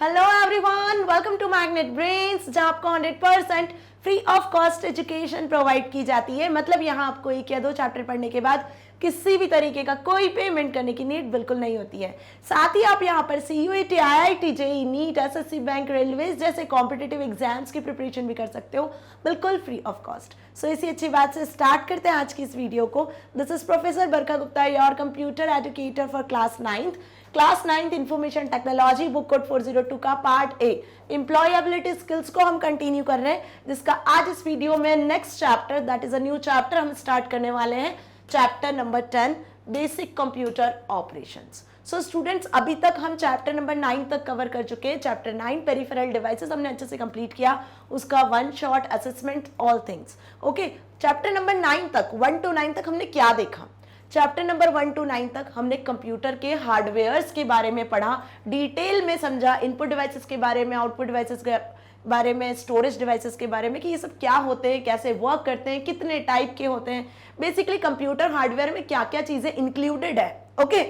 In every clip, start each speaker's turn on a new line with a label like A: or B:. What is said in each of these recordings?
A: Hello everyone, welcome to Magnet Brains, जहां आपको 100% free of cost education provide की जाती है। मतलब यहाँ आपको एक या दो चैप्टर पढ़ने के बाद किसी भी तरीके का कोई पेमेंट करने की नीड बिल्कुल नहीं होती है। साथ ही आप यहाँ पर CUET, IIT, JEE, NEET, SSC, bank, railways जैसे कॉम्पिटिटिव एग्जाम्स की प्रिपरेशन भी कर सकते हो, बिल्कुल फ्री ऑफ कॉस्ट। सो इसी अच्छी बात से स्टार्ट करते हैं आज की इस वीडियो को। This is professor Barkha Gupta, your computer educator for class 9th information technology, book code 402 का पार्ट ए एम्प्लॉयबिलिटी स्किल्स को हम कंटिन्यू कर रहे हैं, जिसका आज इस वीडियो में next chapter, that is a new chapter, हम स्टार्ट करने वाले हैं। Chapter number 10, basic computer operations. So students, अभी तक हम चैप्टर नंबर 9 तक कवर कर चुके हैं। चैप्टर 9 पेरिफेरल डिवाइसेस हमने अच्छे से कंप्लीट किया, उसका one shot assessment all things. Okay, chapter number 9 तक 1 to 9 तक हमने क्या देखा? चैप्टर नंबर 1 to 9 तक हमने कंप्यूटर के हार्डवेयर्स के बारे में पढ़ा, डिटेल में समझा, इनपुट डिवाइसेस के बारे में, आउटपुट डिवाइसेस के बारे में, स्टोरेज डिवाइसेस के बारे में कि ये सब क्या होते हैं, कैसे वर्क करते हैं, कितने टाइप के होते हैं, बेसिकली कंप्यूटर हार्डवेयर में क्या क्या चीजें इंक्लूडेड है। ओके,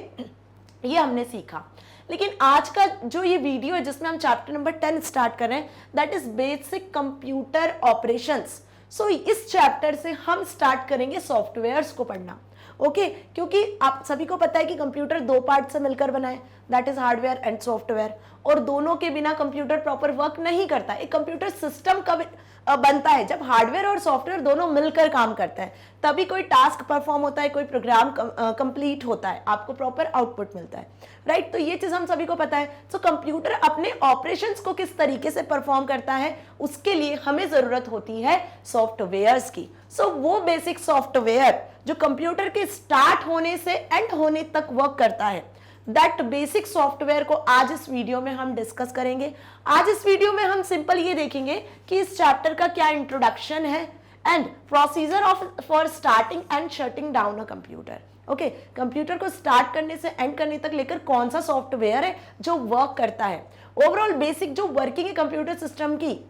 A: ये हमने सीखा। लेकिन आज का जो ये वीडियो है जिसमें हम चैप्टर नंबर 10 स्टार्ट कर रहे हैं, that is basic computer operations. So इस चैप्टर से हम स्टार्ट करेंगे सॉफ्टवेयर्स को पढ़ना। ओके, क्योंकि आप सभी को पता है कि कंप्यूटर दो पार्ट से मिलकर बना है, that is hardware and software, और दोनों के बिना कंप्यूटर प्रॉपर वर्क नहीं करता। एक कंप्यूटर सिस्टम कब बनता है? जब हार्डवेयर और सॉफ्टवेयर दोनों मिलकर काम करते हैं, तभी कोई टास्क परफॉर्म होता है, कोई प्रोग्राम कंप्लीट होता है, आपको प्रॉपर आउटपुट मिलता है, राइट? तो ये चीज हम सभी को पता है। तो कंप्यूटर अपने ऑपरेशंस को किस तरीके से परफॉर्म करता है, उसके लिए हमें जरूरत होती है सॉफ्टवेयर्स की। सो वो बेसिक सॉफ्टवेयर जो कंप्यूटर के स्टार्ट होने से एंड होने तक वर्क करता है, दैट बेसिक सॉफ्टवेयर को आज इस वीडियो में हम डिस्कस करेंगे। आज इस वीडियो में हम सिंपल ये देखेंगे कि इस चैप्टर का क्या इंट्रोडक्शन है and procedure of for starting and shutting down a computer. Okay, computer को स्टार्ट करने से एंड करने तक लेकर कौन सा सॉफ्टवेयर है जो वर्क करता है, ओवरऑल बेसिक जो वर्किंग है कंप्यूटर सिस्टम की।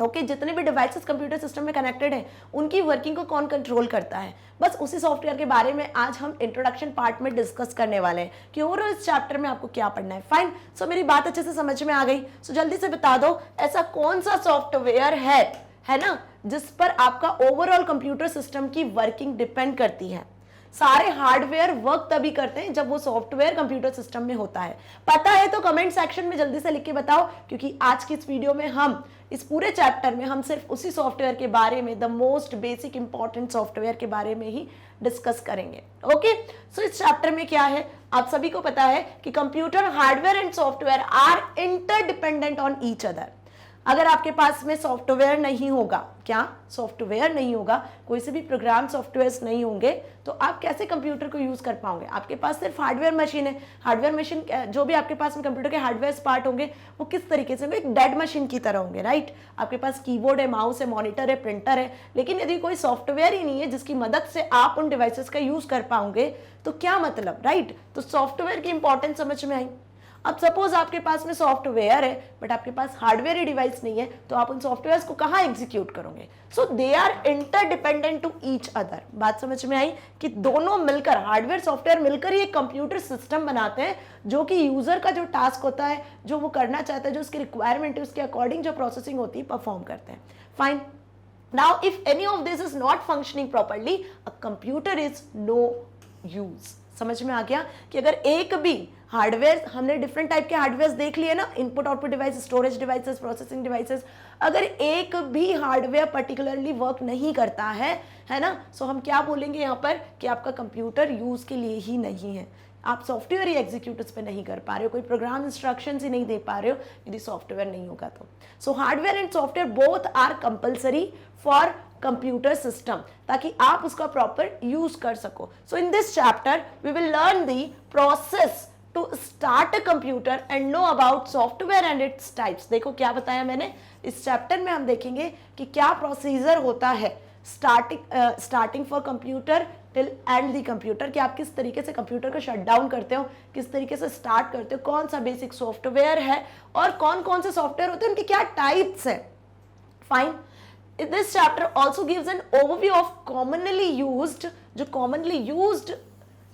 A: ओके, जितने भी डिवाइसेस कंप्यूटर सिस्टम में कनेक्टेड हैं, उनकी वर्किंग को कौन कंट्रोल करता है, बस उसी सॉफ्टवेयर के बारे में आज हम इंट्रोडक्शन पार्ट में डिस्कस करने वाले हैं कि ओवरऑल इस चैप्टर में आपको क्या पढ़ना है। फाइन, सो मेरी बात अच्छे से समझ में आ गई? सो जल्दी से बता दो, ऐसा कौन सा सॉफ्टवेयर है ना, जिस पर आपका ओवरऑल कंप्यूटर सिस्टम की वर्किंग डिपेंड करती है। सारे हार्डवेयर वर्क तभी करते हैं जब वो सॉफ्टवेयर कंप्यूटर सिस्टम में होता है। पता है तो कमेंट सेक्शन में जल्दी से लिख के बताओ, क्योंकि आज की इस वीडियो में हम इस पूरे चैप्टर में हम सिर्फ उसी सॉफ्टवेयर के बारे में, the most basic important software के बारे में ही डिस्कस करेंगे। ओके, सो इस चैप्टर में क्या है, आप सभी को पता है कि computer hardware and software are interdependent on each other. अगर आपके पास में सॉफ्टवेयर नहीं होगा, क्या सॉफ्टवेयर नहीं होगा, कोई से भी प्रोग्राम सॉफ्टवेयर्स नहीं होंगे, तो आप कैसे कंप्यूटर को यूज कर पाओगे? आपके पास सिर्फ हार्डवेयर मशीन है, हार्डवेयर मशीन जो भी आपके पास में कंप्यूटर के हार्डवेयर पार्ट होंगे वो किस तरीके से होंगे? एक डेड मशीन की तरह होंगे, राइट? आपके पास कीबोर्ड है, माउस है, मॉनिटर है, प्रिंटर है, लेकिन यदि कोई सॉफ्टवेयर ही नहीं है जिसकी मदद से आप उन डिवाइसेस का यूज कर पाओगे तो क्या मतलब, राइट? तो सॉफ्टवेयर की इंपॉर्टेंस समझ में आई। अब सपोज आपके पास में सॉफ्टवेयर है बट आपके पास हार्डवेयर ही डिवाइस नहीं है, तो आप उन सॉफ्टवेयर्स को कहाँ एग्जीक्यूट करोगे? So they are interdependent to each other. बात समझ में आई कि दोनों मिलकर, हार्डवेयर सॉफ्टवेयर मिलकर ही एक कंप्यूटर सिस्टम बनाते हैं, जो कि यूजर का जो टास्क होता है, जो वो करना चाहता है, जो उसकी रिक्वायरमेंट है, उसके अकॉर्डिंग जो प्रोसेसिंग होती है, परफॉर्म करते हैं। Fine, now if any of this is not functioning properly, a computer is no use. समझ में आ गया कि अगर एक भी हार्डवेयर, हमने डिफरेंट टाइप के हार्डवेयर देख लिए ना, input output device, storage devices, processing devices, अगर एक भी हार्डवेयर पर्टिकुलरली वर्क नहीं करता है ना, सो हम क्या बोलेंगे यहाँ पर कि आपका कंप्यूटर यूज के लिए ही नहीं है, आप सॉफ्टवेयर ही एग्जीक्यूट उस पर नहीं कर पा रहे हो, कोई प्रोग्राम इंस्ट्रक्शंस ही नहीं दे पा रहे हो यदि सॉफ्टवेयर नहीं होगा तो। So hardware and software both are compulsory for computer system, ताकि आप उसका प्रॉपर यूज कर सको। So in this chapter we will learn the process to start a computer and know about software and its types. देखो क्या मैंने इस chapter में हम देखेंगे कि क्या प्रोसीजर होता है starting for computer till and the computer, कि आप किस तरीके से कंप्यूटर को शट डाउन करते हो, किस तरीके से स्टार्ट करते हो, कौन सा बेसिक सॉफ्टवेयर है और कौन कौन से सॉफ्टवेयर होते हैं, उनके क्या टाइप्स है। Fine, this chapter also gives an overview of commonly used, जो commonly used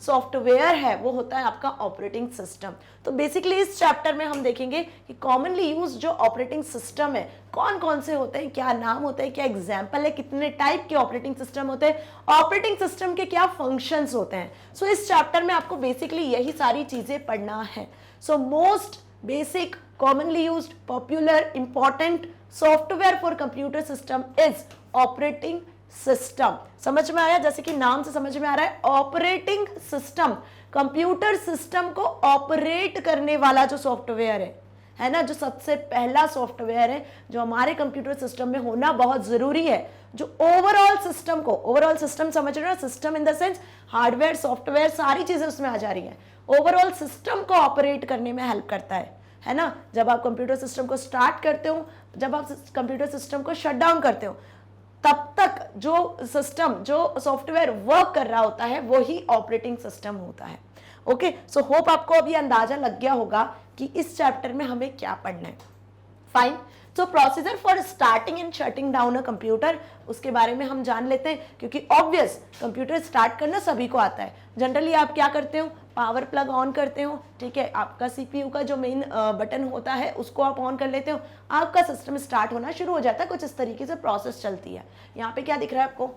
A: सॉफ्टवेयर है वो होता है आपका ऑपरेटिंग सिस्टम। तो बेसिकली इस चैप्टर में हम देखेंगे कि कॉमनली यूज जो ऑपरेटिंग सिस्टम है कौन कौन से होते हैं, क्या नाम होता है, क्या एग्जाम्पल है, कितने टाइप के ऑपरेटिंग सिस्टम होते हैं, ऑपरेटिंग सिस्टम के क्या फंक्शंस होते हैं। सो इस चैप्टर में आपको बेसिकली यही सारी चीजें पढ़ना है। So most basic commonly used popular important software for computer system is operating system। समझ में आया? जैसे कि नाम से समझ में आ रहा है, ऑपरेटिंग सिस्टम कंप्यूटर सिस्टम को ऑपरेट करने वाला जो सॉफ्टवेयर है ना, जो सबसे पहला सॉफ्टवेयर है जो हमारे कंप्यूटर सिस्टम में होना बहुत जरूरी है, जो ओवरऑल सिस्टम को, ओवरऑल सिस्टम समझ रहे हो, system in the sense hardware software सारी चीजें उसमें आ जा रही है, ओवरऑल सिस्टम को ऑपरेट करने में हेल्प करता है ना। जब आप कंप्यूटर सिस्टम को स्टार्ट करते हो, जब आप कंप्यूटर सिस्टम को शट डाउन करते हो, तब तक जो सिस्टम, जो सॉफ्टवेयर वर्क कर रहा होता है वो ही ऑपरेटिंग सिस्टम होता है। ओके, सो होप आपको अभी अंदाजा लग गया होगा कि इस चैप्टर में हमें क्या पढ़ना है। Fine, so procedure for starting and shutting down a computer, उसके बारे में हम जान लेते हैं, क्योंकि ऑब्वियस कंप्यूटर स्टार्ट करना सभी को आता है। जनरली आप क्या करते हो, पावर प्लग ऑन करते हो, ठीक है, आपका सीपीयू का जो मेन बटन होता है उसको आप ऑन कर लेते हो, आपका सिस्टम स्टार्ट होना शुरू हो जाता है। कुछ इस तरीके से प्रोसेस चलती है। यहाँ पे क्या दिख रहा है आपको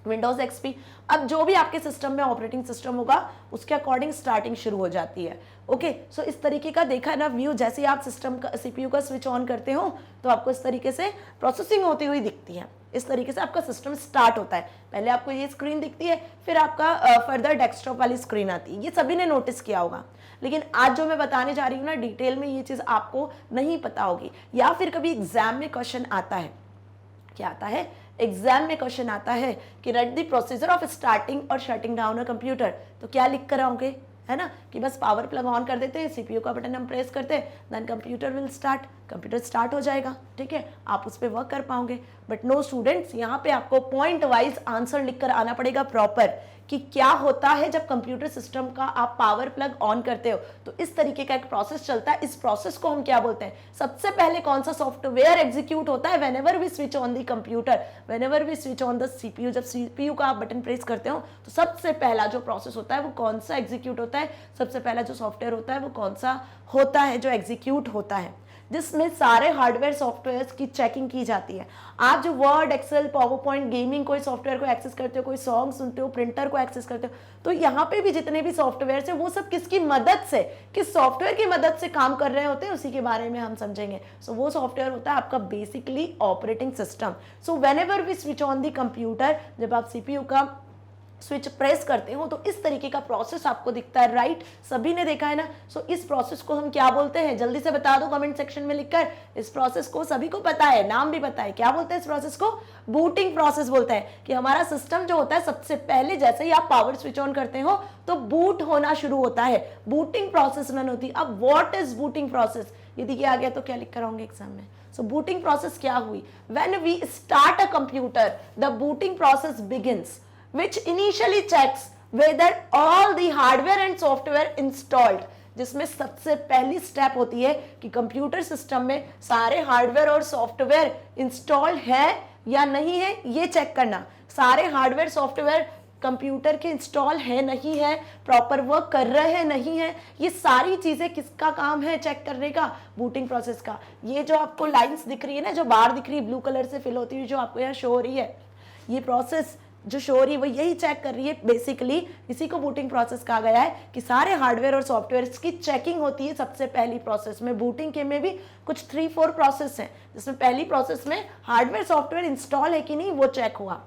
A: विंडोज एक्सपी। अब जो भी आपके सिस्टम में ऑपरेटिंग सिस्टम होगा उसके अकॉर्डिंग स्टार्टिंग शुरू हो जाती है। ओके, सो इस तरीके का देखा है ना व्यू, जैसे ही आप सिस्टम का सीपीयू का स्विच ऑन करते हो तो आपको इस तरीके से प्रोसेसिंग होती हुई दिखती है। इस तरीके से आपका सिस्टम स्टार्ट होता है। पहले आपको ये स्क्रीन दिखती है, फिर आपका फर्दर डेस्कटॉप वाली स्क्रीन आती है। ये सभी ने नोटिस किया होगा, लेकिन आज जो मैं बताने जा रही हूँ ना डिटेल में, ये चीज आपको नहीं पता होगी, या फिर कभी एग्जाम में क्वेश्चन आता है। क्या आता है? एग्जाम में क्वेश्चन आता है कि right the procedure of starting और शटिंग डाउन अ कंप्यूटर। तो क्या लिख कर आओगे, है ना, कि बस पावर प्लग ऑन कर देते हैं, सीपीयू का बटन हम प्रेस करते हैं, then computer will start, computer start हो जाएगा, ठीक है, आप उस पर वर्क कर पाओगे। बट नो स्टूडेंट्स, यहाँ पे आपको पॉइंट वाइज आंसर लिखकर आना पड़ेगा प्रॉपर, कि क्या होता है जब कंप्यूटर सिस्टम का आप पावर प्लग ऑन करते हो। तो इस तरीके का एक प्रोसेस चलता है। इस प्रोसेस को हम क्या बोलते हैं? सबसे पहले कौन सा सॉफ्टवेयर एग्जीक्यूट होता है whenever we switch on the computer, whenever we switch on the CPU. जब सीपीयू का आप बटन प्रेस करते हो तो सबसे पहला जो प्रोसेस होता है वो कौन सा एग्जीक्यूट होता है? सबसे पहला जो सॉफ्टवेयर होता है वो कौन सा होता है जो एग्जीक्यूट होता है, जिसमें सारे हार्डवेयर सॉफ्टवेयर्स की चेकिंग की जाती है। आप जो Word, Excel, PowerPoint, gaming कोई सॉफ्टवेयर को एक्सेस करते हो, कोई सॉन्ग सुनते हो, प्रिंटर को एक्सेस करते हो, तो यहाँ पे भी जितने भी सॉफ्टवेयर है वो सब किसकी मदद से, किस सॉफ्टवेयर की मदद से काम कर रहे होते हैं, उसी के बारे में हम समझेंगे। सो वो सॉफ्टवेयर होता है आपका basically operating system. So whenever we switch on the computer, जब आप सीपीयू का स्विच प्रेस करते हो तो इस तरीके का प्रोसेस आपको दिखता है, राइट? सभी ने देखा है ना। सो इस प्रोसेस को हम क्या बोलते हैं? जल्दी से बता दो कमेंट सेक्शन में लिखकर। इस प्रोसेस को सभी को पता है, नाम भी पता है, क्या बोलते हैं इस प्रोसेस को? बूटिंग प्रोसेस बोलते हैं। कि हमारा सिस्टम जो होता है सबसे पहले जैसे ही आप पावर स्विच ऑन करते हो तो बूट होना शुरू होता है, बूटिंग प्रोसेस रन होती है। अब व्हाट इज बूटिंग प्रोसेस, यदि ये आ गया तो क्या लिख कर आओगे एग्जाम में? सो बूटिंग प्रोसेस क्या हुई? When we start a computer the booting process begins, which initially checks whether all the hardware and software installed, जिसमें सबसे पहली स्टेप होती है कि कंप्यूटर सिस्टम में सारे हार्डवेयर और सॉफ्टवेयर इंस्टॉल है या नहीं है, ये चेक करना। सारे हार्डवेयर सॉफ्टवेयर कंप्यूटर के इंस्टॉल है नहीं है, प्रॉपर वर्क कर रहे हैं नहीं है, ये सारी चीजें किसका काम है चेक करने का? बूटिंग प्रोसेस का। ये जो आपको लाइंस दिख रही है ना, जो बार दिख रही है ब्लू कलर से फिल होती हुई, जो आपको यहाँ शो हो रही है, ये प्रोसेस जो शो रही है वो यही चेक कर रही है। बेसिकली इसी को बूटिंग प्रोसेस कहा गया है, कि सारे हार्डवेयर और सॉफ्टवेयर की चेकिंग होती है सबसे पहली प्रोसेस में। बूटिंग के में भी कुछ 3-4 प्रोसेस हैं, जिसमें पहली प्रोसेस में हार्डवेयर सॉफ्टवेयर इंस्टॉल है कि नहीं वो चेक हुआ।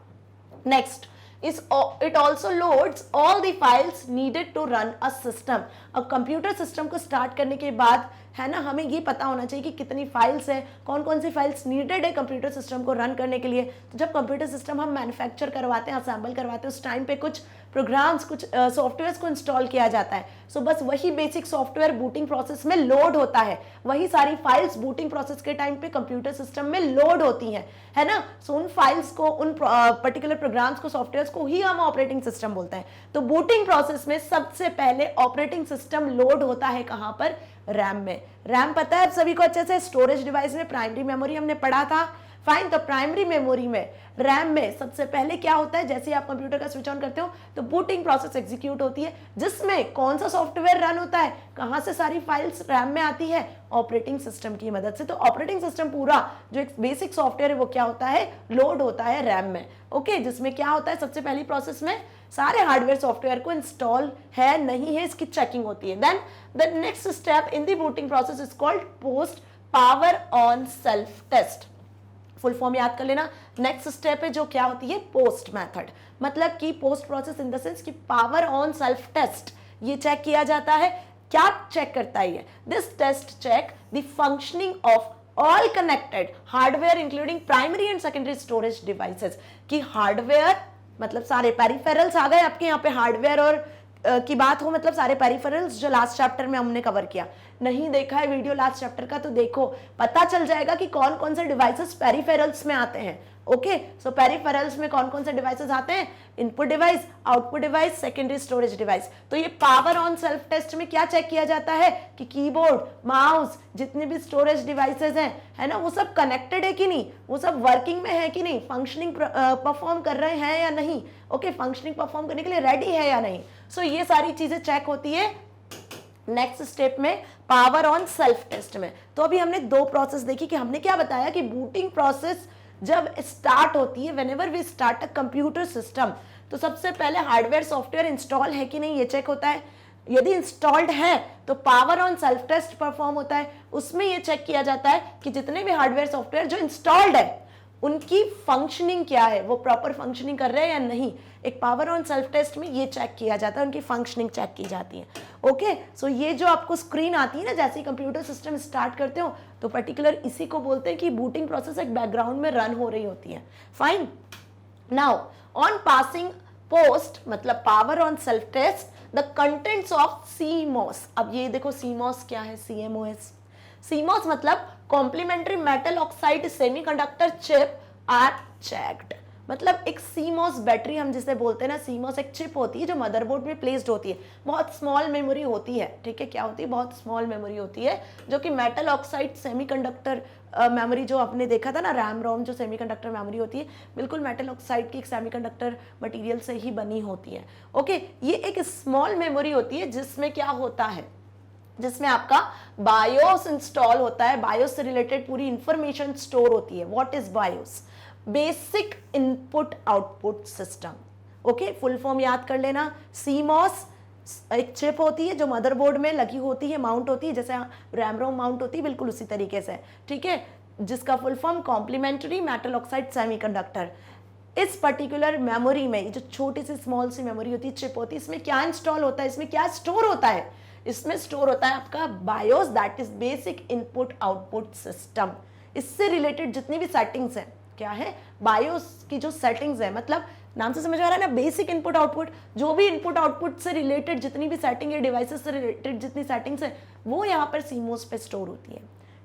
A: Next is it also loads all the files needed to run a system। अब कंप्यूटर सिस्टम को स्टार्ट करने के बाद है ना, हमें ये पता होना चाहिए कि कितनी फाइल्स है, कौन कौन सी फाइल्स नीडेड है कंप्यूटर सिस्टम को रन करने के लिए। तो जब कंप्यूटर सिस्टम हम मैन्युफैक्चर करवाते हैं, असेंबल करवाते हैं, उस टाइम पे कुछ प्रोग्राम्स, कुछ सॉफ्टवेयर्स को इंस्टॉल किया जाता है। सो बस वही बेसिक सॉफ्टवेयर बूटिंग प्रोसेस में लोड होता है, वही सारी फाइल्स बूटिंग प्रोसेस के टाइम पे कंप्यूटर सिस्टम में लोड होती हैं, है ना। सो उन फाइल्स को, उन पर्टिकुलर प्रोग्राम्स को, सॉफ्टवेयर्स को ही हम ऑपरेटिंग सिस्टम बोलते हैं। तो बूटिंग प्रोसेस में सबसे पहले ऑपरेटिंग सिस्टम लोड होता है कहां पर? रैम में। रैम पता है आप सभी को अच्छे से, स्टोरेज डिवाइस में प्राइमरी मेमोरी हमने पढ़ा था। फाइन, तो प्राइमरी मेमोरी में रैम में सबसे पहले क्या होता है, जैसे आप कंप्यूटर का स्विच ऑन करते हो तो बूटिंग प्रोसेस एग्जीक्यूट होती है, जिसमें कौन सा सॉफ्टवेयर रन होता है, कहां से सारी फाइल्स रैम में आती है, ऑपरेटिंग सिस्टम की मदद से। तो ऑपरेटिंग सिस्टम पूरा जो एक बेसिक सॉफ्टवेयर है वो क्या होता है, लोड होता है रैम में। ओके, जिसमें क्या होता है, सबसे पहली प्रोसेस में सारे हार्डवेयर सॉफ्टवेयर को इंस्टॉल है नहीं है इसकी चेकिंग होती है। Then the next step in the booting process is called POST power on self test. Full form याद कर लेना। नेक्स्ट स्टेप है जो क्या होती है, पोस्ट मेथड, मतलब कि POST process in the sense कि पावर ऑन सेल्फ टेस्ट ये चेक किया जाता है। क्या चेक करता है ये, this test check the functioning of all connected hardware including primary and secondary storage devices, कि हार्डवेयर मतलब सारे पेरिफेरल्स आ गए आपके यहाँ पे, हार्डवेयर और की बात हो मतलब सारे पेरिफेरल्स जो लास्ट चैप्टर में हमने कवर किया। नहीं देखा है वीडियो लास्ट चैप्टर का तो देखो, पता चल जाएगा कि कौन कौन से डिवाइसेस पेरिफेरल्स में आते हैं। ओके, सो पेरिफेरल्स में कौन कौन से डिवाइसेस आते हैं, input device, output device, secondary storage device. तो ये पावर ऑन सेल्फ टेस्ट में क्या चेक किया जाता है कि कीबोर्ड, माउस, जितने भी स्टोरेज डिवाइसेस हैं, है ना, वो सब कनेक्टेड है कि नहीं, वो सब वर्किंग में है कि नहीं, फंक्शनिंग परफॉर्म कर रहे हैं या नहीं, ओके, फंक्शनिंग परफॉर्म करने के लिए रेडी है या नहीं। सो ये सारी चीजें चेक होती है नेक्स्ट स्टेप में पावर ऑन सेल्फ टेस्ट में। तो अभी हमने दो प्रोसेस देखी कि हमने क्या बताया कि बूटिंग प्रोसेस जब स्टार्ट होती है, whenever we start a computer system, तो सबसे पहले हार्डवेयर सॉफ्टवेयर इंस्टॉल है कि नहीं ये चेक होता है। यदि इंस्टॉल्ड है तो power on self test perform होता है, उसमें ये चेक किया जाता है कि जितने भी हार्डवेयर सॉफ्टवेयर जो इंस्टॉल्ड है उनकी फंक्शनिंग क्या है, वो प्रॉपर फंक्शनिंग कर रहे हैं या नहीं। एक पावर ऑन सेल्फ टेस्ट में ये चेक किया जाता है, उनकी फंक्शनिंग चेक की जाती है। ओके, सो ये जो आपको स्क्रीन आती है ना जैसे ही कंप्यूटर सिस्टम स्टार्ट करते हो, तो पर्टिकुलर इसी को बोलते हैं कि बूटिंग प्रोसेस एक बैकग्राउंड में रन हो रही होती है। Fine, now on passing POST मतलब power on self test the contents of CMOS। अब ये देखो CMOS क्या है, CMOS, CMOS मतलब complementary metal oxide semiconductor chip are checked. मतलब एक CMOS बैटरी हम जिसे बोलते हैं ना, CMOS एक चिप होती है जो मदरबोर्ड में प्लेस्ड होती है, बहुत स्मॉल मेमोरी होती है, ठीक है, क्या होती है, बहुत स्मॉल मेमोरी होती है, जो कि मेटल ऑक्साइड सेमीकंडक्टर मेमोरी जो आपने देखा था ना, रैम रोम जो सेमीकंडक्टर मेमोरी होती है, बिल्कुल मेटल ऑक्साइड की एक सेमीकंडक्टर मटेरियल से ही बनी होती है। ओके, ये एक स्मॉल मेमोरी होती है जिसमें क्या होता है, जिसमें आपका बायोस इंस्टॉल होता है, बायोस से रिलेटेड पूरी इंफॉर्मेशन स्टोर होती है। What is BIOS, basic input output system. Okay, full form याद कर लेना। CMOS एक चिप होती है जो मदरबोर्ड में लगी होती है, माउंट होती है, जैसे रैम रोम माउंट होती है, बिल्कुल उसी तरीके से, ठीक है, जिसका full form complementary metal oxide semiconductor. इस पर्टिकुलर मेमोरी में जो छोटी सी स्मॉल सी मेमोरी होती है, चिप होती है, इसमें क्या इंस्टॉल होता है, इसमें क्या स्टोर होता है, इसमें स्टोर होता है आपका BIOS, that is basic input output system. इससे रिलेटेड जितनी भी सेटिंग्स हैं, क्या है, बायोस की जो सेटिंग्स है, मतलब नाम से समझ आ रहा है ना, बेसिक इनपुट आउटपुट, जो भी इनपुट आउटपुट से रिलेटेड जितनी भी सेटिंग है, डिवाइसेस से रिलेटेड जितनी सेटिंग्स है, वो यहाँ पर CMOS पे स्टोर होती है।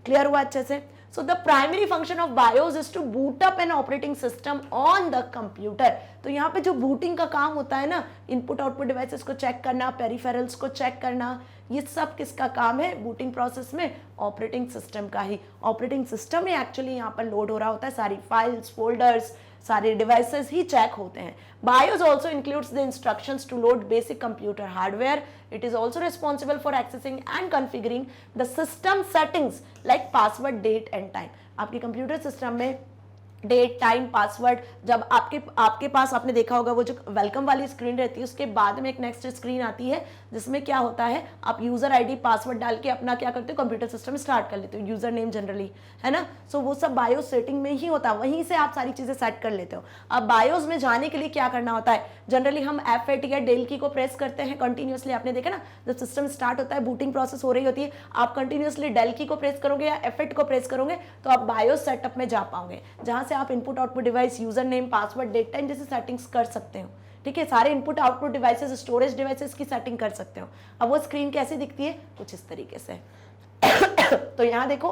A: क्लियर हुआ अच्छे से। So the primary function of BIOS is to boot up an operating system on the computer. तो यहाँ पे जो बूटिंग का काम होता है ना, इनपुट आउटपुट डिवाइसेस को चेक करना, पेरिफेरल्स को चेक करना, ये सब किसका काम है बूटिंग प्रोसेस में, ऑपरेटिंग सिस्टम का ही। ऑपरेटिंग सिस्टम ही एक्चुअली यहाँ पर लोड हो रहा होता है, सारी फाइल्स, फोल्डर्स, सारे डिवाइसेस ही चेक होते हैं। BIOS also includes the instructions to load basic computer hardware. It is also responsible for accessing and configuring the system settings like password, date and time. आपके computer system में date, time, password, जब आपके पास आपने देखा होगा वो जो welcome वाली स्क्रीन रहती है, उसके बाद में एक नेक्स्ट स्क्रीन आती है जिसमें क्या होता है, आप यूजर आईडी पासवर्ड डाल के अपना क्या करते हो, कंप्यूटर सिस्टम स्टार्ट कर लेते हो, यूजर नेम जनरली, है ना। सो वो सब बायोस सेटिंग में ही होता है, वहीं से आप सारी चीजें सेट कर लेते हो। अब बायोस में जाने के लिए क्या करना होता है, जनरली हम F8 या डेल की को प्रेस करते हैं कंटिन्यूसली। आपने देखा ना, जब सिस्टम स्टार्ट होता है, बूटिंग प्रोसेस हो रही होती है, आप कंटिन्यूसली डेल की को प्रेस करोगे या F8 को प्रेस करोगे तो आप बायोस सेटअप में जा पाओगे, जहां से आप input output device, user name, password, date time जैसे सेटिंग्स कर सकते हो। ठीक है, सारे input output devices, storage devices की सेटिंग कर सकते हो। अब वो स्क्रीन कैसी दिखती है, कुछ इस तरीके से। तो यहां देखो,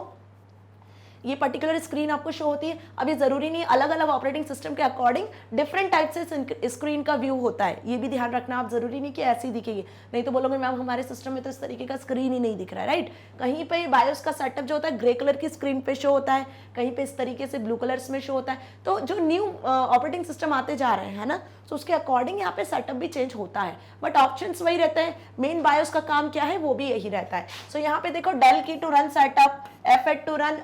A: ये पर्टिकुलर स्क्रीन आपको शो होती है। अब ये जरूरी नहीं अलग अलग ऑपरेटिंग सिस्टम के अकॉर्डिंग डिफरेंट टाइप से स्क्रीन का व्यू होता है, ये भी ध्यान रखना आप, जरूरी नहीं कि ऐसी दिखेगी, नहीं तो बोलोगे मैम हमारे सिस्टम में तो इस तरीके का स्क्रीन ही नहीं दिख रहा है, राइट। कहीं पे बायोस का सेटअप जो होता है ग्रे कलर की स्क्रीन पे शो होता है, कहीं पे इस तरीके से ब्लू कलर्स में शो होता है। तो जो न्यू ऑपरेटिंग सिस्टम आते जा रहे हैं ना, तो उसके अकॉर्डिंग यहाँ पे सेटअप भी चेंज होता है, बट ऑप्शंस वही रहते हैं। मेन बायोस का काम क्या है वो भी यही रहता है। सो यहाँ पे देखो डेल की to run setup, F8 to run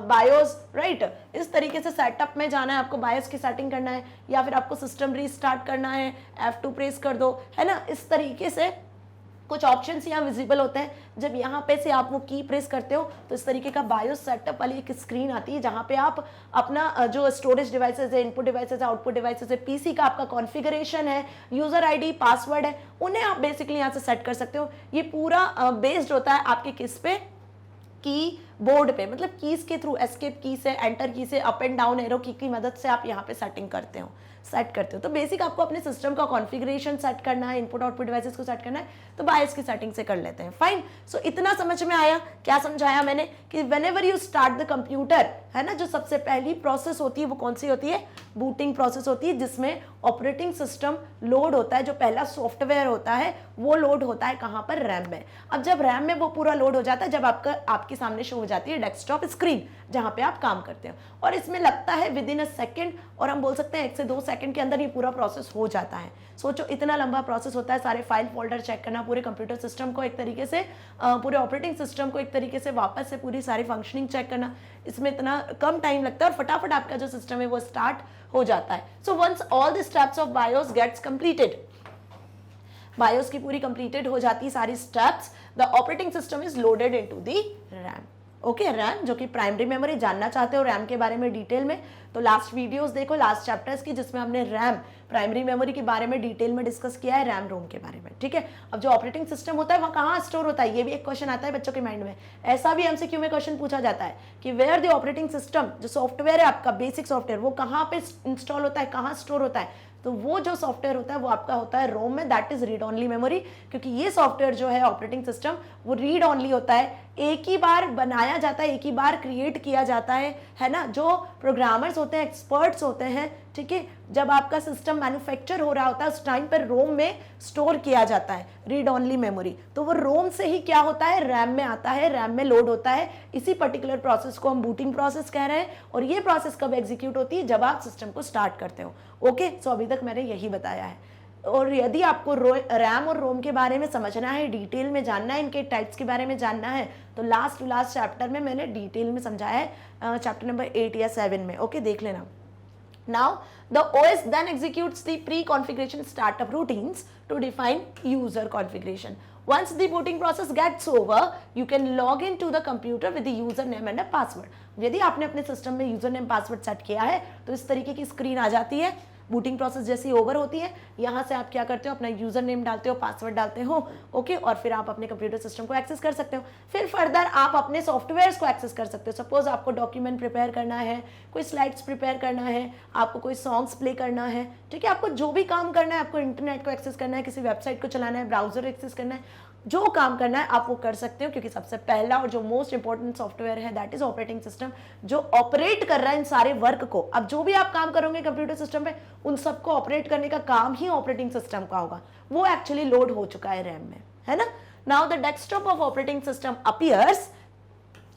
A: BIOS, right. इस तरीके से सेटअप में जाना है आपको, बायोस की सेटिंग करना है, या फिर आपको सिस्टम रीस्टार्ट करना है, F2 प्रेस कर दो, है ना। इस तरीके से कुछ ऑप्शंस यहाँ विजिबल होते हैं। जब यहाँ पे से आप वो की प्रेस करते हो तो इस तरीके का बायोस सेटअप वाली एक स्क्रीन आती है, जहाँ पे आप अपना जो स्टोरेज डिवाइसेज है, इनपुट डिवाइसेज है, आउटपुट डिवाइसेज है, पीसी का आपका कॉन्फ़िगरेशन है, यूजर आईडी, पासवर्ड है, उन्हें आप बेसिकली यहाँ से सेट कर सकते हो। ये पूरा बेस्ड होता है आपके किस पे, की बोर्ड पे, मतलब कीज के थ्रू, एस्केप की से, एंटर की से, अप एंड डाउन एरो की मदद से आप यहाँ पे सेटिंग करते हो, सेट करते हो। तो बेसिक आपको अपने सिस्टम का कॉन्फ़िगरेशन सेट करना है, इनपुट आउटपुट डिवाइसेस को सेट करना है, तो बायोस की सेटिंग से कर लेते हैं। फाइन। सो इतना समझ में आया, क्या समझाया मैंने कि whenever you start the computer, है ना, जो सबसे पहली प्रोसेस होती है वो कौन सी होती है, बूटिंग प्रोसेस होती है, जिसमें ऑपरेटिंग सिस्टम लोड होता है। जो पहला सॉफ्टवेयर होता है वो लोड होता है कहाँ पर, रैम में। अब जब रैम में वो पूरा लोड हो जाता है, जब आपके सामने शो हो जाती है डेस्कटॉप स्क्रीन जहाँ पे आप काम करते हो, और इसमें लगता है विद इन अ सेकेंड, और हम बोल सकते हैं 1 से 2 सेकंड के अंदर ये पूरा प्रोसेस हो जाता है। सोचो इतना लंबा प्रोसेस होता है, सारे फाइल फोल्डर चेक करना, पूरे कंप्यूटर सिस्टम को एक तरीके से, पूरे ऑपरेटिंग सिस्टम को एक तरीके से वापस से पूरी सारी फंक्शनिंग चेक करना, इसमें इतना कम टाइम लगता है और फटाफट आपका जो सिस्टम है वो स्टार्ट हो जाता है। So once all the steps of BIOS gets completed, BIOS की पूरी कंप्लीटेड हो जाती है सारी steps, the operating system is loaded into the RAM. Okay, RAM जो कि प्राइमरी मेमोरी। जानना चाहते हो रैम के बारे में डिटेल में, तो लास्ट वीडियोस देखो, लास्ट चैप्टर्स की, जिसमें हमने रैम प्राइमरी मेमोरी के बारे में डिटेल में डिस्कस किया है, रैम रोम के बारे में, ठीक है। अब जो ऑपरेटिंग सिस्टम होता है वहाँ कहाँ स्टोर होता है, ये भी एक क्वेश्चन आता है बच्चों के माइंड में। ऐसा भी एमसीक्यू में क्वेश्चन पूछा जाता है कि वेयर द ऑपरेटिंग सिस्टम, जो सॉफ्टवेयर है आपका बेसिक सॉफ्टवेयर, वो कहाँ पे इंस्टॉल होता है, कहाँ स्टोर होता है। तो वो जो सॉफ्टवेयर होता है वो आपका होता है रोम में, that is read only memory, क्योंकि ये सॉफ्टवेयर जो है ऑपरेटिंग सिस्टम वो रीड ऑनली होता है, एक ही बार बनाया जाता है, एक ही बार क्रिएट किया जाता है ना। जो प्रोग्रामर्स होते हैं, एक्सपर्ट्स होते हैं, ठीक है, जब आपका सिस्टम मैन्युफैक्चर हो रहा होता है उस टाइम पर रोम में स्टोर किया जाता है रीड ऑनली मेमोरी, तो वो रोम से ही क्या होता है, रैम में आता है, रैम में लोड होता है। इसी पर्टिकुलर प्रोसेस को हम बूटिंग प्रोसेस कह रहे हैं, और ये प्रोसेस कब एग्जीक्यूट होती है, जब आप सिस्टम को स्टार्ट करते हो। ओके, सो अभी तक मैंने यही बताया है। और यदि आपको रैम और रोम के बारे में समझना है, डिटेल में जानना है, इनके टाइप्स के बारे में जानना है, तो लास्ट चैप्टर में मैंने डिटेल में समझाया है, चैप्टर नंबर 8 या 7 में। ओके, देख लेना। Now, the OS then executes the pre-configuration startup routines to define user configuration. Once the booting process gets over, you can log into the computer with the username and a password. यदि आपने अपने system में user name password set किया है तो इस तरीके की स्क्रीन आ जाती है। बूटिंग प्रोसेस जैसी ओवर होती है, यहाँ से आप क्या करते हो, अपना यूजर नेम डालते हो, पासवर्ड डालते हो, ओके, और फिर आप अपने कंप्यूटर सिस्टम को एक्सेस कर सकते हो। फिर फर्दर आप अपने सॉफ्टवेयर्स को एक्सेस कर सकते हो। सपोज आपको डॉक्यूमेंट प्रिपेयर करना है, कोई स्लाइड्स प्रिपेयर करना है, आपको कोई सॉन्ग्स प्ले करना है, ठीक है, आपको जो भी काम करना है, आपको इंटरनेट को एक्सेस करना है, किसी वेबसाइट को चलाना है, ब्राउजर एक्सेस करना है, जो काम करना है आप वो कर सकते हो, क्योंकि सबसे पहला और जो मोस्ट इंपॉर्टेंट सॉफ्टवेयर है दैट इज ऑपरेटिंग सिस्टम, जो ऑपरेट कर रहा है इन सारे वर्क को। अब जो भी आप काम करोगे कंप्यूटर सिस्टम पे, उन सबको ऑपरेट करने का काम ही ऑपरेटिंग सिस्टम का होगा। वो एक्चुअली लोड हो चुका है रैम में, है ना। Now the desktop of operating system appears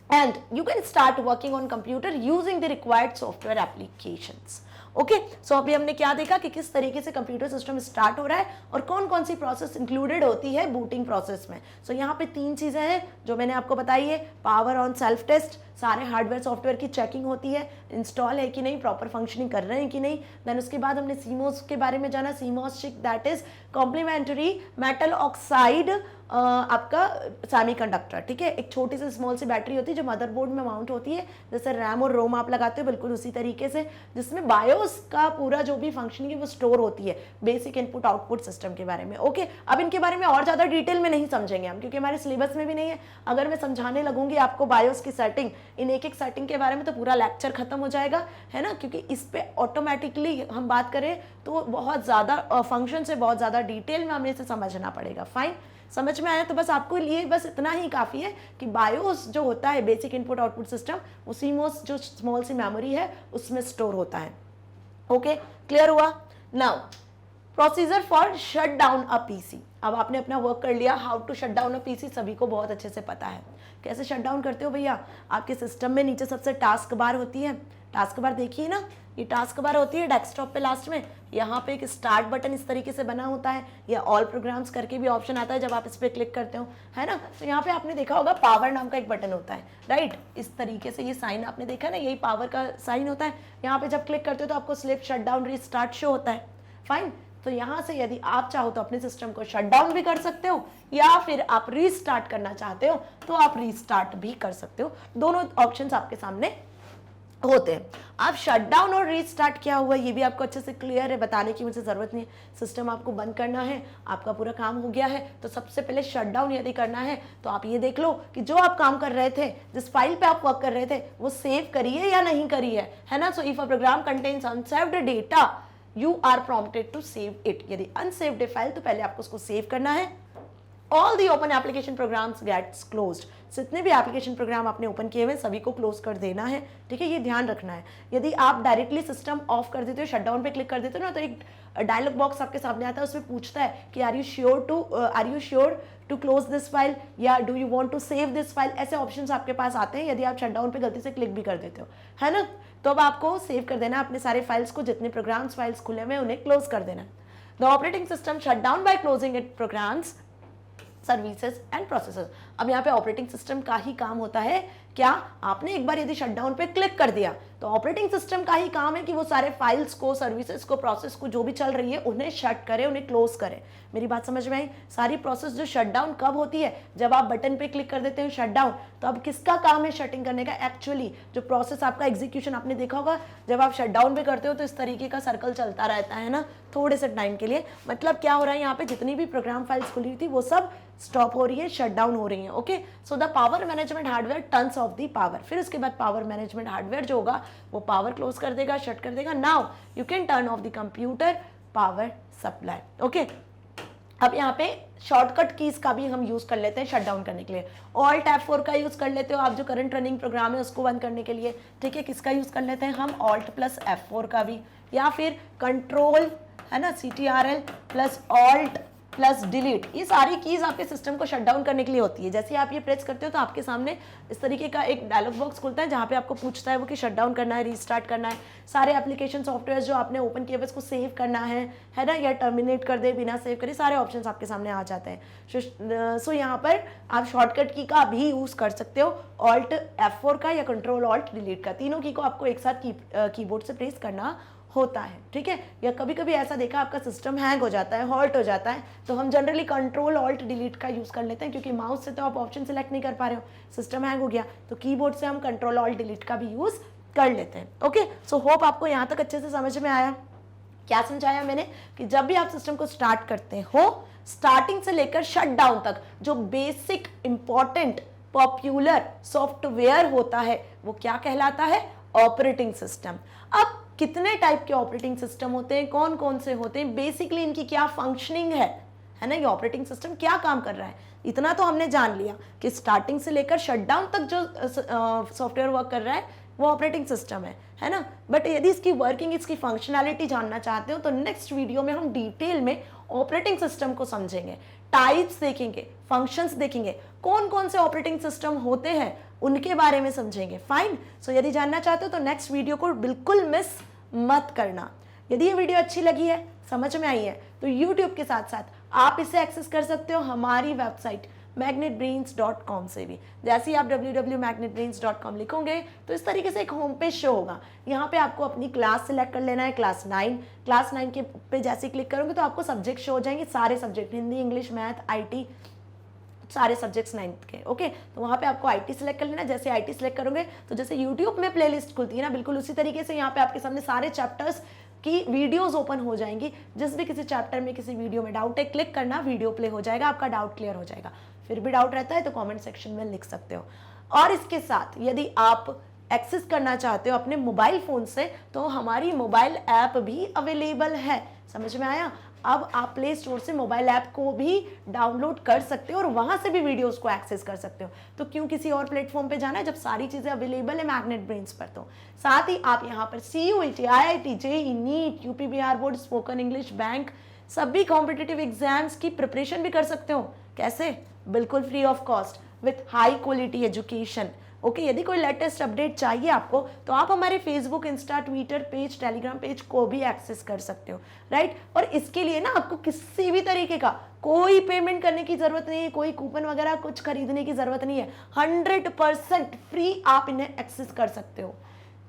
A: and you can start working on computer using the required software applications. Okay, so अभी हमने क्या देखा कि किस तरीके से कंप्यूटर सिस्टम स्टार्ट हो रहा है और कौन कौन सी प्रोसेस इंक्लूडेड होती है बूटिंग प्रोसेस में। सो यहाँ पे 3 चीजें हैं जो मैंने आपको बताई है। पावर ऑन सेल्फ टेस्ट, सारे हार्डवेयर सॉफ्टवेयर की चेकिंग होती है, इंस्टॉल है कि नहीं, प्रॉपर फंक्शनिंग कर रहे हैं कि नहीं। देन उसके बाद हमने सीमोस के बारे में जाना। CMOS chip that is complementary metal oxide आपका सेमीकंडक्टर, ठीक है, एक छोटी सी स्मॉल सी बैटरी होती है जो मदरबोर्ड में माउंट होती है, जैसे रैम और रोम आप लगाते हो बिल्कुल उसी तरीके से, जिसमें बायोस का पूरा जो भी फंक्शनिंग है वो स्टोर होती है, बेसिक इनपुट आउटपुट सिस्टम के बारे में। ओके, अब इनके बारे में और ज़्यादा डिटेल में नहीं समझेंगे हम, क्योंकि हमारे सिलेबस में भी नहीं है। अगर मैं समझाने लगूंगी आपको बायोस की सेटिंग, इन एक सेटिंग के बारे में, तो पूरा लेक्चर खत्म हो जाएगा, है ना, क्योंकि इस पे ऑटोमेटिकली हम बात करें तो बहुत ज़्यादा फंक्शन से बहुत ज़्यादा डिटेल में हमें इसे समझना पड़ेगा। फाइन, समझ में आया? तो बस आपको लिए बस इतना ही काफ़ी है कि बायोस जो होता है, बेसिक इनपुट आउटपुट सिस्टम, उसी में जो स्मॉल सी मेमोरी है उसमें स्टोर होता है। ओके, क्लियर हुआ? Now procedure for shut down a PC. अब आपने अपना वर्क कर लिया, how to shut down a PC सभी को बहुत अच्छे से पता है। कैसे शट डाउन करते हो भैया? आपके सिस्टम में नीचे सबसे टास्क बार होती है, टास्क बार देखिए ना, ये टास्क बार होती है डेस्कटॉप पे लास्ट में, यहाँ पे एक स्टार्ट बटन इस तरीके से बना होता है, या ऑल प्रोग्राम्स करके भी ऑप्शन आता है जब आप इस पर क्लिक करते हो, है ना। तो यहाँ पे आपने देखा होगा पावर नाम का एक बटन होता है, राइट, इस तरीके से ये साइन आपने देखा ना, यही पावर का साइन होता है। यहाँ पे जब क्लिक करते हो तो आपको slip shut down restart show होता है, फाइन। तो यहाँ से यदि आप चाहो तो अपने सिस्टम को शट डाउन भी कर सकते हो, या फिर आप रीस्टार्ट करना चाहते हो तो आप रीस्टार्ट भी कर सकते हो। दोनों ऑप्शंस आपके सामने होते हैं। आप शट डाउन और रीस्टार्ट क्या हुआ ये भी आपको अच्छे से क्लियर है, बताने की मुझे ज़रूरत नहीं है। सिस्टम आपको बंद करना है, आपका पूरा काम हो गया है, तो सबसे पहले शट डाउन यदि करना है तो आप ये देख लो कि जो आप काम कर रहे थे, जिस फाइल पे आप वर्क कर रहे थे, वो सेव करी है या नहीं करी है ना। So if a program contains unsaved data you are prompted to save it. यदि अनसेव्ड फाइल तो पहले आपको उसको सेव करना है। All the open application programs gets closed. जितने भी एप्लीकेशन प्रोग्राम आपने ओपन किए हुए सभी को क्लोज कर देना है, ठीक है, ये ध्यान रखना है। यदि आप डायरेक्टली सिस्टम ऑफ कर देते हो, शट डाउन पे क्लिक कर देते हो ना, तो एक डायलॉग बॉक्स आपके सामने आता है, उसमें पूछता है कि are you sure to close this file या do you want to save this file. ऐसे ऑप्शंस आपके पास आते हैं यदि आप शट डाउन पे गलती से क्लिक भी कर देते हो, है ना। तो अब आपको सेव कर देना अपने सारे फाइल्स को, जितने प्रोग्राम्स फाइल्स खुले हुए उन्हें क्लोज कर देना। The operating system shut down by closing it programs services and processes. अब यहाँ पे ऑपरेटिंग सिस्टम का ही काम होता है क्या, आपने एक बार यदि शटडाउन पे क्लिक कर दिया तो ऑपरेटिंग सिस्टम का ही काम है कि वो सारे फाइल्स को, सर्विसेज को, प्रोसेस को, जो भी चल रही है उन्हें शट करे, उन्हें क्लोज करे। मेरी बात समझ में आई? सारी प्रोसेस जो शटडाउन कब होती है, जब आप बटन पे क्लिक कर देते हो शटडाउन, तो अब किसका काम है शटिंग करने का? एक्चुअली जो प्रोसेस आपका एग्जीक्यूशन, आपने देखा होगा जब आप शटडाउन पे करते हो तो इस तरीके का सर्कल चलता रहता है ना थोड़े से टाइम के लिए। मतलब क्या हो रहा है, यहाँ पे जितनी भी प्रोग्राम फाइल्स खुली थी वो सब स्टॉप हो रही है, शट डाउन हो रही है। Okay, so the power management hardware turns of the power. फिर उसके बाद पावर मैनेजमेंट हार्डवेयर जो होगा वो पावर क्लोज कर देगा, शट कर देगा। Now you can turn off the computer power supply. Okay, अब यहाँ पे शॉर्टकट कीज का भी हम यूज कर लेते हैं शट डाउन करने के लिए। ऑल्ट F4 का यूज कर लेते हो आप, जो करंट रनिंग प्रोग्राम है उसको बंद करने के लिए, ठीक है। किसका यूज कर लेते हैं हम? ऑल्ट प्लस F4 का भी, या फिर कंट्रोल, है ना, CTRL plus alt plus delete. ये सारी कीज आपके सिस्टम को शट डाउन करने के लिए होती है। जैसे आप ये प्रेस करते हो तो आपके सामने इस तरीके का एक डायलॉग बॉक्स खुलता है जहाँ पे आपको पूछता है वो कि शट डाउन करना है, रीस्टार्ट करना है, सारे एप्लीकेशन सॉफ्टवेयर जो आपने ओपन किए उसको सेव करना है ना, या टर्मिनेट कर दे, बिना सेव करे, सारे ऑप्शंस आपके सामने आ जाते हैं। सो यहाँ पर आप शॉर्टकट की का भी यूज कर सकते हो, ऑल्ट F4 का या कंट्रोल ऑल्ट डिलीट का। तीनों की को आपको एक साथ कीबोर्ड से प्रेस करना होता है, ठीक है। या कभी कभी ऐसा देखा आपका सिस्टम हैंग हो जाता है, हॉल्ट हो जाता है, तो हम जनरली कंट्रोल ऑल्ट डिलीट का यूज कर लेते हैं, क्योंकि माउस से तो आप ऑप्शन सेलेक्ट नहीं कर पा रहे हो, सिस्टम हैंग हो गया, तो कीबोर्ड से हम कंट्रोल ऑल्ट डिलीट का भी यूज कर लेते हैं। ओके, सो होप आपको यहाँ तक अच्छे से समझ में आया। क्या समझाया मैंने कि जब भी आप सिस्टम को स्टार्ट करते हो, स्टार्टिंग से लेकर शट डाउन तक जो बेसिक इंपॉर्टेंट पॉपुलर सॉफ्टवेयर होता है वो क्या कहलाता है? Operating system. अब कितने टाइप के ऑपरेटिंग सिस्टम होते हैं, कौन कौन से होते हैं, बेसिकली इनकी क्या फंक्शनिंग है ना, ये ऑपरेटिंग सिस्टम क्या काम कर रहा है, इतना तो हमने जान लिया कि स्टार्टिंग से लेकर शटडाउन तक जो सॉफ्टवेयर वर्क कर रहा है वो ऑपरेटिंग सिस्टम है ना। बट यदि इसकी वर्किंग, इसकी फंक्शनैलिटी जानना चाहते हो तो नेक्स्ट वीडियो में हम डिटेल में ऑपरेटिंग सिस्टम को समझेंगे, टाइप्स देखेंगे, फंक्शंस देखेंगे, कौन कौन से ऑपरेटिंग सिस्टम होते हैं उनके बारे में समझेंगे। फाइन, सो यदि जानना चाहते हो तो नेक्स्ट वीडियो को बिल्कुल मिस मत करना। यदि ये वीडियो अच्छी लगी है, समझ में आई है, तो YouTube के साथ साथ आप इसे एक्सेस कर सकते हो हमारी वेबसाइट magnetbrains.com से भी। जैसे ही आप www.magnetbrains.com लिखोगे तो इस तरीके से एक होम पेज शो होगा। यहाँ पे आपको अपनी क्लास सिलेक्ट कर लेना है, क्लास 9 के पे जैसे क्लिक करोगे तो आपको सब्जेक्ट शो हो जाएंगे, सारे subject, Hindi, English, math, IT, सारे सब्जेक्ट्स 9th के। ओके, तो वहाँ पे आपको IT सिलेक्ट कर लेना। जैसे IT सिलेक्ट करोगे तो जैसे YouTube में प्लेलिस्ट खुलती है ना, बिल्कुल उसी तरीके से यहाँ पे आपके सामने सारे चैप्टर्स की वीडियोस ओपन हो जाएंगी। जिस भी किसी चैप्टर में, किसी वीडियो में डाउट है, क्लिक करना, वीडियो प्ले हो जाएगा, आपका डाउट क्लियर हो जाएगा। फिर भी डाउट रहता है तो कमेंट सेक्शन में लिख सकते हो। और इसके साथ यदि आप एक्सेस करना चाहते हो अपने मोबाइल फ़ोन से तो हमारी मोबाइल ऐप भी अवेलेबल है। समझ में आया? अब आप प्ले स्टोर से मोबाइल ऐप को भी डाउनलोड कर सकते हो और वहां से भी वीडियोस को एक्सेस कर सकते हो। तो क्यों किसी और प्लेटफॉर्म पे जाना है जब सारी चीजें अवेलेबल है मैग्नेट ब्रेन्स पर। तो साथ ही आप यहाँ पर CUET, IIT, JEE, NEET, UP Bihar board, spoken English, bank, सभी कॉम्पिटिटिव एग्जाम्स की प्रिपरेशन भी कर सकते हो। कैसे? बिल्कुल free of cost with high quality education. Okay, यदि कोई लेटेस्ट अपडेट चाहिए आपको तो आप हमारे Facebook, Insta, Twitter page, Telegram page को भी एक्सेस कर सकते हो, राइट। और इसके लिए ना आपको किसी भी तरीके का कोई पेमेंट करने की जरूरत नहीं है, कोई कूपन वगैरह कुछ खरीदने की जरूरत नहीं है। 100% फ्री आप इन्हें एक्सेस कर सकते हो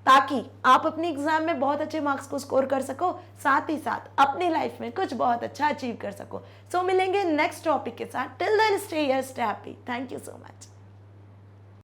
A: ताकि आप अपने एग्जाम में बहुत अच्छे मार्क्स को स्कोर कर सको, साथ ही साथ अपनी लाइफ में कुछ बहुत अच्छा अचीव कर सको। सो मिलेंगे नेक्स्ट टॉपिक के साथ। Till then stay here, stay happy. Thank you so much.